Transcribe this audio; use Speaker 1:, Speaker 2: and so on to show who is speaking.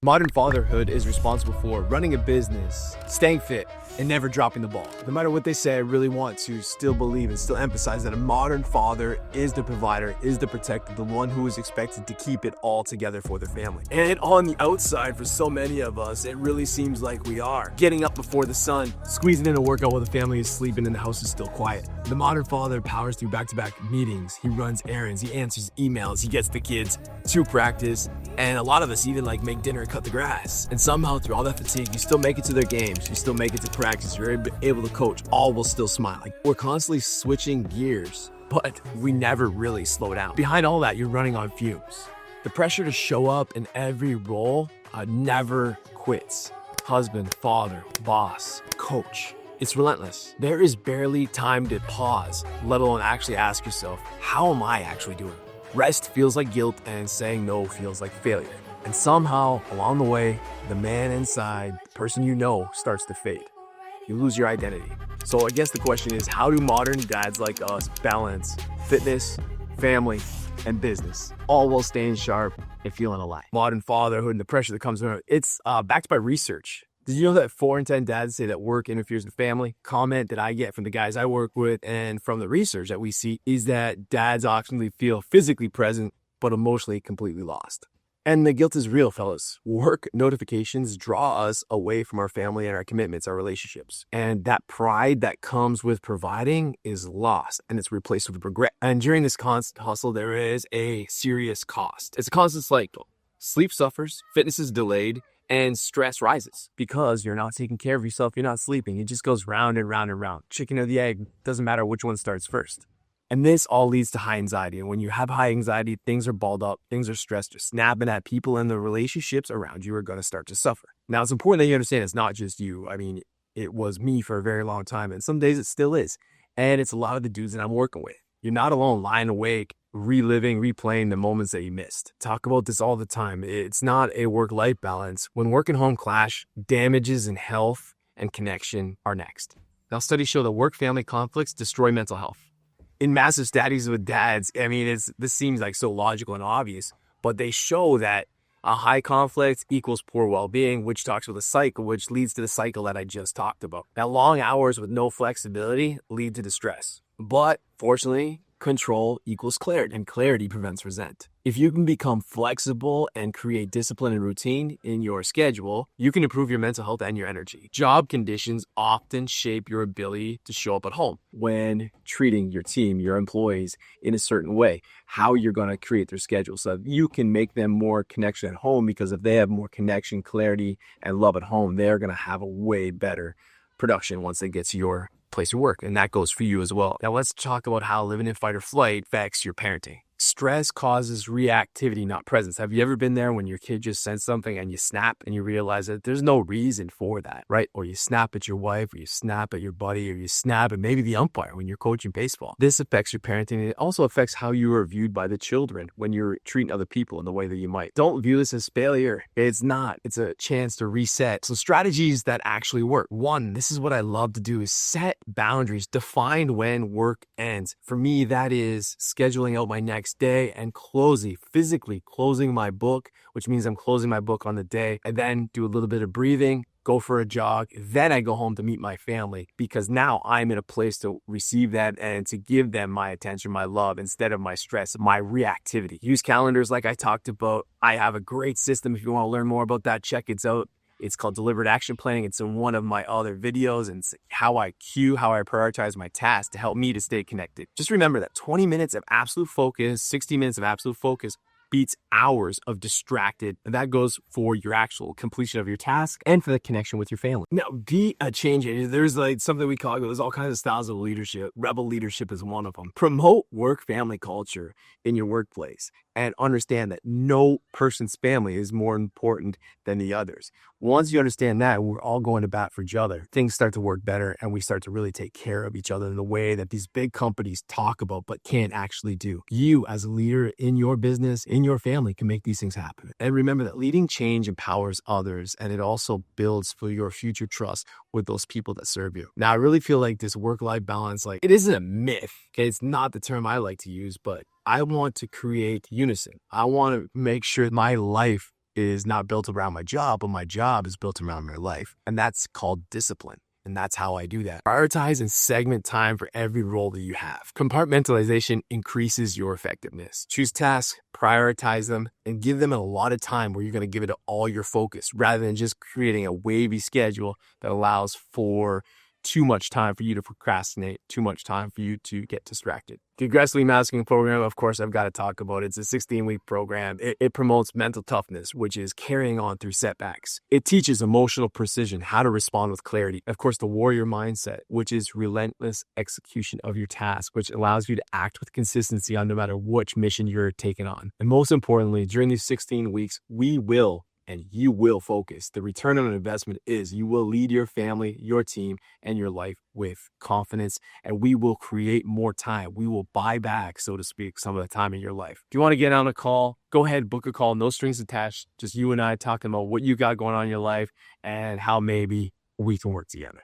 Speaker 1: Modern fatherhood is responsible for running a business, staying fit, and never dropping the ball. No matter what they say, I really want to still believe and still emphasize that a modern father is the provider, is the protector, the one who is expected to keep it all together for their family. And on the outside, for so many of us, it really seems like we are. Getting up before the sun, squeezing in a workout while the family is sleeping and the house is still quiet. The modern father powers through back-to-back meetings. He runs errands, he answers emails, he gets the kids to practice, and a lot of us even make dinner and cut the grass. And somehow through all that fatigue, you still make it to their games, you still make it to practice, you're able to coach, all will still smile. We're constantly switching gears, but we never really slow down. Behind all that, you're running on fumes. The pressure to show up in every role never quits. Husband, father, boss, coach. It's relentless. There is barely time to pause, let alone actually ask yourself, how am I actually doing? Rest feels like guilt and saying no feels like failure. And somehow, along the way, the man inside, the person you know, starts to fade. You lose your identity. So I guess the question is, how do modern dads like us balance fitness, family, and business, all while staying sharp and feeling alive? Modern fatherhood and the pressure that comes from it, it's backed by research. Did you know that 4 in 10 dads say that work interferes with family? Comment that I get from the guys I work with and from the research that we see is that dads often feel physically present, but emotionally completely lost. And the guilt is real, fellas. Work notifications draw us away from our family and our commitments, our relationships. And that pride that comes with providing is lost and it's replaced with regret. And during this constant hustle, there is a serious cost. It's a constant cycle. Sleep suffers, fitness is delayed, and stress rises because you're not taking care of yourself. You're not sleeping. It just goes round and round and round. Chicken or the egg, doesn't matter which one starts first. And this all leads to high anxiety. And when you have high anxiety, things are balled up, things are stressed, you're snapping at people, and the relationships around you are going to start to suffer. Now, it's important that you understand it's not just you. I mean, it was me for a very long time, and some days it still is. And it's a lot of the dudes that I'm working with. You're not alone lying awake, reliving, replaying the moments that you missed. Talk about this all the time. It's not a work-life balance. When work and home clash, damages in health and connection are next. Now, studies show that work-family conflicts destroy mental health. In massive studies with dads, I mean, this seems like so logical and obvious, but they show that a high conflict equals poor well-being, which talks about a cycle, which leads to the cycle that I just talked about. Now, long hours with no flexibility lead to distress, but fortunately, control equals clarity, and clarity prevents resent. If you can become flexible and create discipline and routine in your schedule, you can improve your mental health and your energy. Job conditions often shape your ability to show up at home when treating your team, your employees in a certain way, how you're going to create their schedule so that you can make them more connection at home, because if they have more connection, clarity, and love at home, they're going to have a way better production once they get to your place of work. And that goes for you as well. Now let's talk about how living in fight or flight affects your parenting. Stress causes reactivity, not presence. Have you ever been there when your kid just says something and you snap and you realize that there's no reason for that, right? Or you snap at your wife, or you snap at your buddy, or you snap at maybe the umpire when you're coaching baseball. This affects your parenting. It also affects how you are viewed by the children when you're treating other people in the way that you might. Don't view this as failure. It's not. It's a chance to reset. So strategies that actually work. One, this is what I love to do, is set boundaries, define when work ends. For me, that is scheduling out my next day and physically closing my book, which means I'm closing my book on the day, and then do a little bit of breathing, go for a jog. Then I go home to meet my family, because now I'm in a place to receive that and to give them my attention, my love, instead of my stress, my reactivity. Use calendars like I talked about. I have a great system. If you want to learn more about that, check it out. It's called Deliberate Action Planning. It's in one of my other videos, and it's how I prioritize my tasks to help me to stay connected. Just remember that 20 minutes of absolute focus, 60 minutes of absolute focus beats hours of distracted. And that goes for your actual completion of your task and for the connection with your family. Now, be a change agent. There's something we call, there's all kinds of styles of leadership. Rebel leadership is one of them. Promote work-family culture in your workplace and understand that no person's family is more important than the others. Once you understand that, we're all going to bat for each other. Things start to work better, and we start to really take care of each other in the way that these big companies talk about but can't actually do. You, as a leader in your business, in your family, can make these things happen. And remember that leading change empowers others, and it also builds for your future trust with those people that serve you. Now, I really feel like this work-life balance, it isn't a myth. Okay, it's not the term I like to use, but I want to create unison. I want to make sure my life is not built around my job, but my job is built around my life. And that's called discipline. And that's how I do that. Prioritize and segment time for every role that you have. Compartmentalization increases your effectiveness. Choose tasks, prioritize them, and give them a lot of time where you're going to give it all your focus rather than just creating a wavy schedule that allows for too much time for you to procrastinate, too much time for you to get distracted. The aggressively masking program, of course, I've got to talk about it. It's a 16-week program. It promotes mental toughness, which is carrying on through setbacks. It teaches emotional precision, how to respond with clarity. Of course, the warrior mindset, which is relentless execution of your task, which allows you to act with consistency on no matter which mission you're taking on. And most importantly, during these 16 weeks, we will and you will focus. The return on investment is you will lead your family, your team, and your life with confidence, and we will create more time. We will buy back, so to speak, some of the time in your life. If you want to get on a call, go ahead, book a call, no strings attached, just you and I talking about what you got going on in your life and how maybe we can work together.